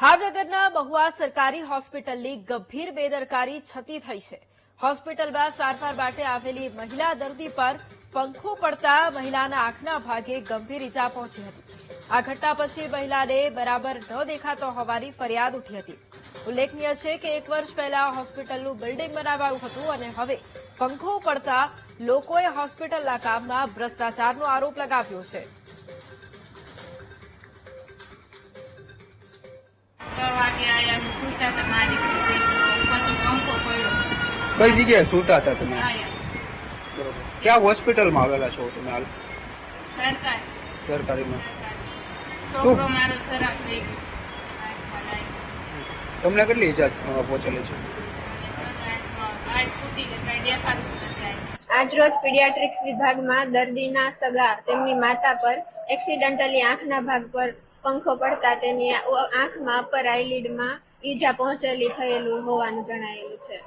ભાવનગરના મહુવા સરકારી હોસ્પિટલની ગંભીર બેદરકારી છતી થઈ છે। હોસ્પિટલમાં સારવાર માટે આવેલી મહિલા દર્દી પર પંખો પડતા મહિલાના આંખના ભાગે ગંભીર ઈજા પહોંચી હતી। આ ઘટના પછી મહિલાને બરાબર ન દેખાતો હોવાની ફરિયાદ ઉઠી હતી। ઉલ્લેખનીય છે કે 1 વર્ષ પહેલા હોસ્પિટલનું બિલ્ડિંગ બનાવાયું હતું અને હવે પંખો પડતા લોકોએ હોસ્પિટલના કામમાં ભ્રષ્ટાચારનો આરોપ લગાવ્યો છે। કઈ જગ્યાએ સૂતા હતા તમે? ક્યાં હોસ્પિટલમાં આવેલા છો તમે હાલ? સરકારીમાં। તમને કેટલી ઈજા પહોંચેલી છે? આજરોજ પીડિયાટ્રિક્સ વિભાગમાં દર્દીના સગા તેમની માતા પર એક્સિડન્ટલી આંખના ભાગ પર પંખો પડતા તેની આંખમાં અપર આઈલિડમાં ઈજા પહોંચેલી થયેલું હોવાનું જણાયેલું છે।